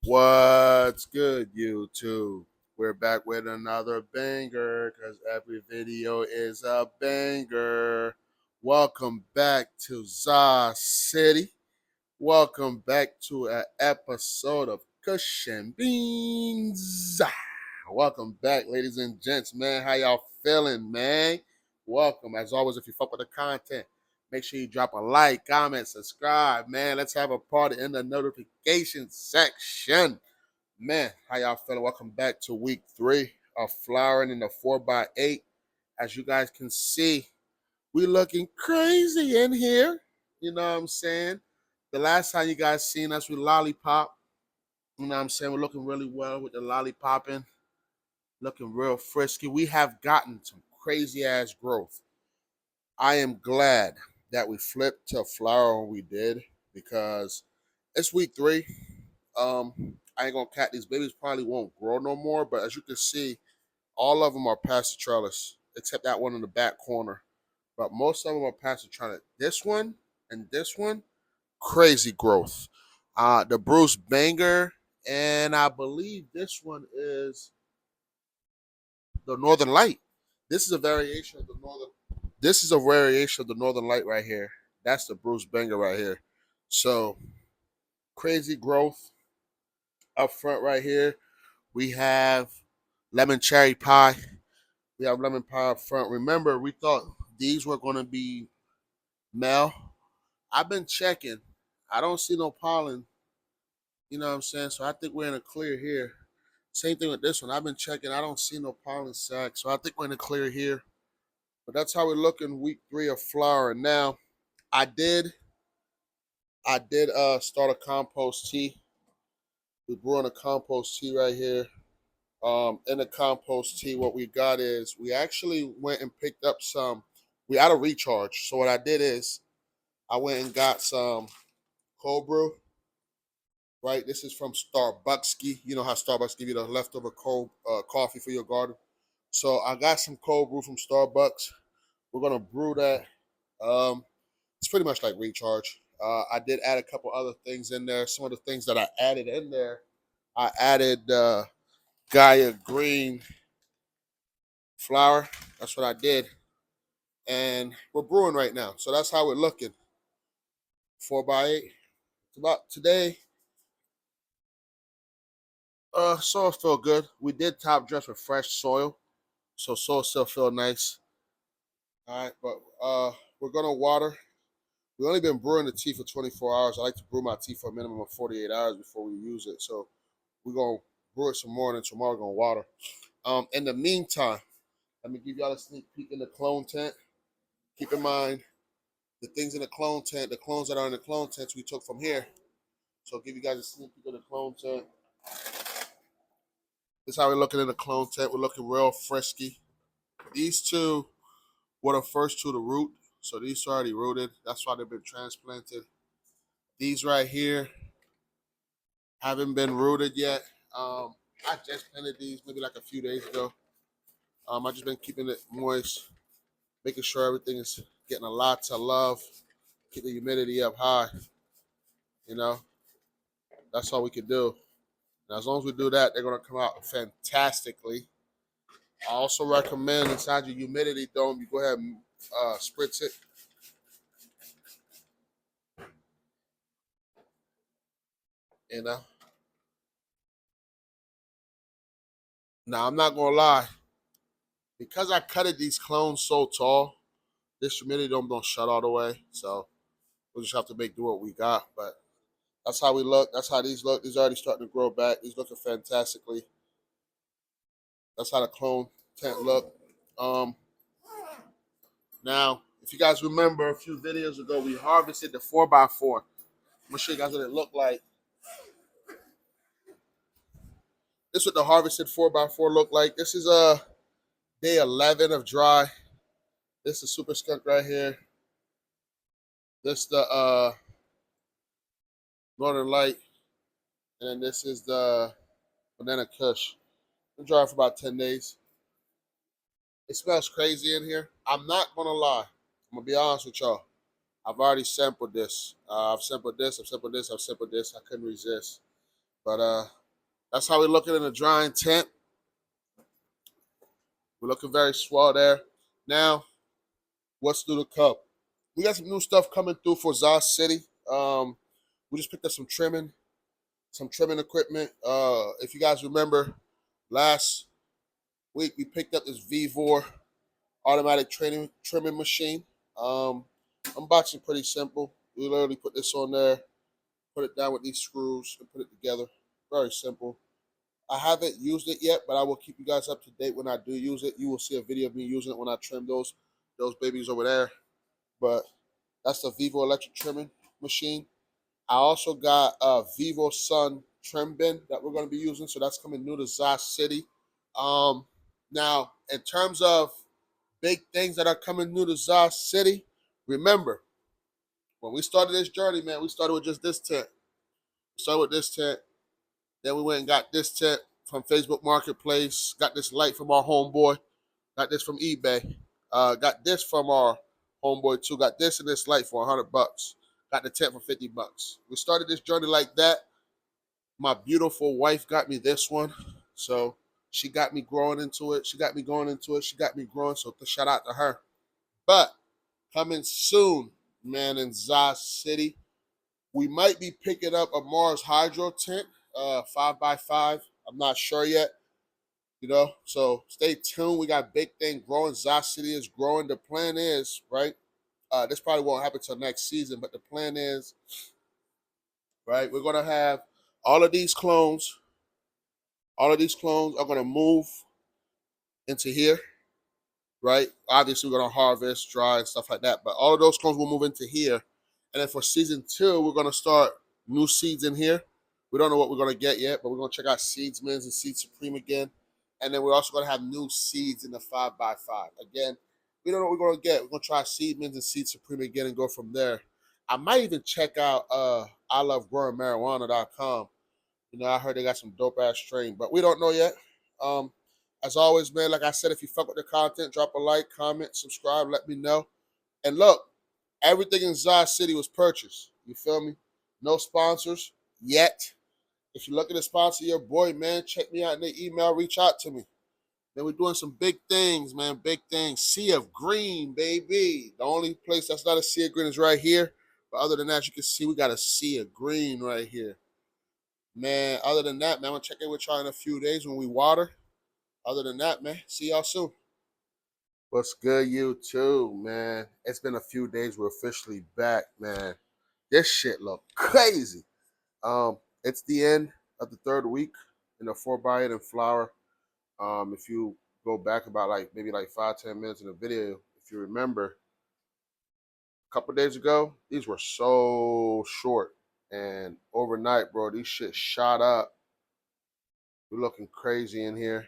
What's good, YouTube? We're back with another banger because every video is a banger. Welcome back to Za City. Welcome back to an episode of Kush and Beans. Welcome back, ladies and gents, man. How y'all feeling, man? Welcome. As always, if you fuck with the content, make sure you drop a like, comment, subscribe, man. Let's have a party in the notification section. Man, how y'all feeling? Welcome back to week 3 of flowering in the 4x8. As you guys can see, we looking crazy in here. You know what I'm saying? The last time you guys seen us with lollipop, you know what I'm saying? We're looking really well with the lollipopping, looking real frisky. We have gotten some crazy ass growth. I am glad that we flipped to flower when we did because it's week 3. I ain't gonna cat these babies probably won't grow no more, but as you can see, all of them are past the trellis, except that one in the back corner. But most of them are past the trellis. This one and this one, crazy growth. The Bruce Banger, and I believe this one is the Northern Light. This is a variation of the Northern. This is a variation of the Northern Light right here. That's the Bruce Banger right here. So crazy growth up front right here. We have lemon cherry pie. We have lemon pie up front. Remember, we thought these were going to be male. I've been checking. I don't see no pollen. You know what I'm saying? So I think we're in a clear here. Same thing with this one. I've been checking. I don't see no pollen sac. So I think we're in a clear here. But that's how we're looking week 3 of flower. Now, I did start a compost tea. We're brewing a compost tea right here. In the compost tea, what we got is we actually went and picked up some. We out of recharge, so what I did is I went and got some cold brew. Right, this is from Starbucks. You know how Starbucks give you the leftover cold coffee for your garden. So I got some cold brew from Starbucks. We're gonna brew that. It's pretty much like recharge. I did add a couple other things in there. Some of the things that I added in there, I added Gaia Green flour. That's what I did. And we're brewing right now. So that's how we're looking. 4x8. It's about today. Soil feel good. We did top dress with fresh soil. So soil still feel nice. All right, but we're gonna water. We only been brewing the tea for 24 hours. I like to brew my tea for a minimum of 48 hours before we use it. So we're gonna brew it some more and then tomorrow we're gonna water. In the meantime, let me give y'all a sneak peek in the clone tent. Keep in mind the things in the clone tent, the clones that are in the clone tents we took from here. So I'll give you guys a sneak peek of the clone tent. This is how we're looking in the clone tent. We're looking real frisky. These two were the first two to root. So these are already rooted. That's why they've been transplanted. These right here haven't been rooted yet. I just planted these maybe like a few days ago. I just been keeping it moist, making sure everything is getting a lot of love, keep the humidity up high. You know, that's all we can do. Now, as long as we do that, they're gonna come out fantastically. I also recommend inside your humidity dome, you go ahead and spritz it. You know. Now I'm not gonna lie, because I cutted these clones so tall, this humidity dome don't shut all the way. So we'll just have to make do what we got. But that's how we look. That's how these look. These are already starting to grow back. These looking fantastically. That's how the clone tent look. Um, Now, if you guys remember a few videos ago, we harvested the 4x4. I'm gonna show you guys what it looked like. This is what the harvested 4x4 looked like. This is day 11 of dry. This is super skunk right here. This the Northern Light, and then this is the banana Kush. Been dry for about 10 days. It smells crazy in here. I'm not gonna lie. I'm gonna be honest with y'all. I've already sampled this. I've sampled this. I've sampled this. I've sampled this. I couldn't resist. But that's how we're looking in the drying tent. We're looking very swell there. Now, what's through the cup? We got some new stuff coming through for Zah City. We just picked up some trimming equipment. If you guys remember, last week we picked up this V4 automatic trimming machine. Unboxing pretty simple. We literally put this on there, put it down with these screws, and put it together. Very simple. I haven't used it yet, but I will keep you guys up to date when I do use it. You will see a video of me using it when I trim those babies over there. But that's the Vivo electric trimming machine. I also got a Vivo Sun trim bin that we're going to be using, so that's coming new to Zah City. Now, in terms of big things that are coming new to Zah City, remember, when we started this journey, man, we started with just this tent. We started with this tent. Then we went and got this tent from Facebook Marketplace. Got this light from our homeboy. Got this from eBay. Got this from our homeboy too. Got this and this light for $100. Got the tent for $50. We started this journey like that. My beautiful wife got me this one. So she got me growing into it. She got me going into it. She got me growing. So shout out to her. But coming soon, man, in Zah City, we might be picking up a Mars Hydro tent, 5x5. I'm not sure yet. So stay tuned. We got big thing growing. Zah City is growing. The plan is, right? This probably won't happen till next season, but the plan is, right? We're gonna have all of these clones. All of these clones are gonna move into here, right? Obviously, we're gonna harvest, dry, and stuff like that. But all of those clones will move into here, and then for season 2, we're gonna start new seeds in here. We don't know what we're gonna get yet, but we're gonna check out Seedsman's and Seed Supreme again, and then we're also gonna have new seeds in the 5x5 again. We don't know what we're gonna get. We're gonna try Seedman's and Seed Supreme again and go from there. I might even check out ILoveGrowingMarijuana.com. I heard they got some dope ass strain, but we don't know yet. As always, man, like I said, if you fuck with the content, drop a like, comment, subscribe, let me know. And look, everything in Zah City was purchased. You feel me? No sponsors yet. If you're looking to sponsor your boy, man, check me out in the email, reach out to me. Then we're doing some big things, man, big things. Sea of Green, baby. The only place that's not a sea of green is right here. But other than that, you can see we got a sea of green right here. Man, other than that, man, I'm going to check in with y'all in a few days when we water. Other than that, man, see y'all soon. What's good, you too, man? It's been a few days. We're officially back, man. This shit look crazy. It's the end of the 3rd week in the 4x8 and flower. If you go back about maybe 5-10 minutes in the video, if you remember, a couple days ago, these were so short. And overnight, bro, these shit shot up. We're looking crazy in here.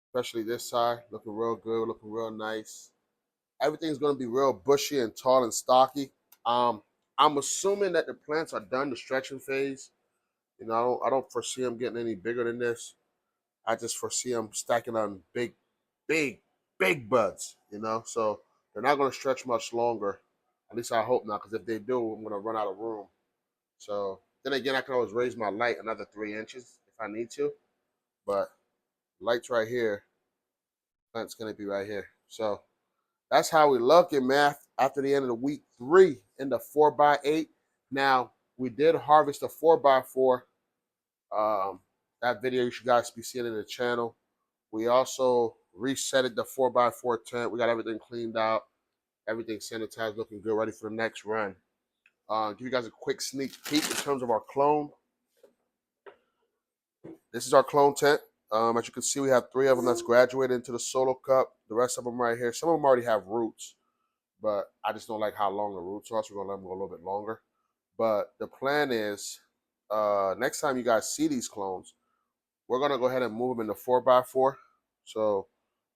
Especially this side, looking real good, looking real nice. Everything's gonna be real bushy and tall and stocky. I'm assuming that the plants are done the stretching phase. I don't foresee them getting any bigger than this. I just foresee them stacking on big, big, big buds. So they're not gonna stretch much longer. At least I hope not, because if they do, I'm gonna run out of room. So then again, I can always raise my light another 3 inches if I need to. But light's right here. Plant's gonna be right here. So that's how we looking, man. After the end of the week 3 in the 4x8. Now we did harvest a 4x4. That video you should guys be seeing in the channel. We also resetted the 4x4 tent. We got everything cleaned out, everything sanitized, looking good, ready for the next run. Give you guys a quick sneak peek in terms of our clone. This is our clone tent. As you can see, we have 3 of them that's graduated into the solo cup. The rest of them right here. Some of them already have roots, but I just don't like how long the roots are, so we're going to let them go a little bit longer. But the plan is, next time you guys see these clones, we're going to go ahead and move them in the 4x4. So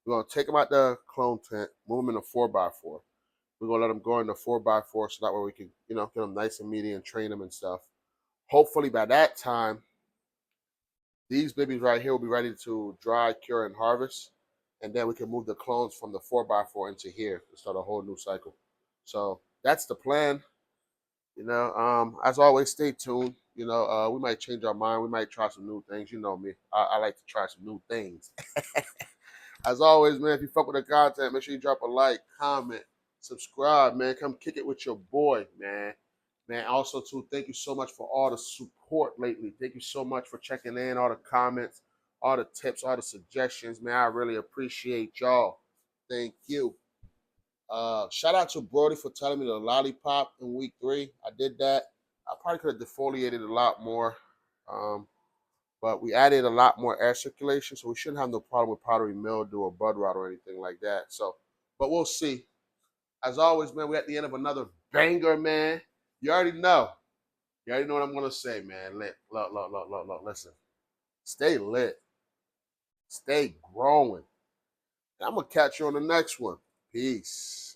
we're going to take them out the clone tent, move them in the 4x4. We're going to let them go in the 4x4 so that way we can, get them nice and meaty and train them and stuff. Hopefully by that time, these babies right here will be ready to dry, cure, and harvest. And then we can move the clones from the 4x4 into here to start a whole new cycle. So that's the plan. As always, stay tuned. You know, we might change our mind. We might try some new things. You know me. I like to try some new things. As always, man, if you fuck with the content, make sure you drop a like, comment, subscribe, man. Come kick it with your boy, man. Man, also, too, thank you so much for all the support lately. Thank you so much for checking in, all the comments, all the tips, all the suggestions, man. I really appreciate y'all. Thank you. Shout out to Brody for telling me the lollipop in week 3. I did that. I probably could have defoliated a lot more. But we added a lot more air circulation, so we shouldn't have no problem with powdery mildew or bud rot or anything like that. So, but we'll see. As always, man, we're at the end of another banger, man. You already know. You already know what I'm gonna say, man. Listen, stay lit, stay growing. I'm gonna catch you on the next one. Peace.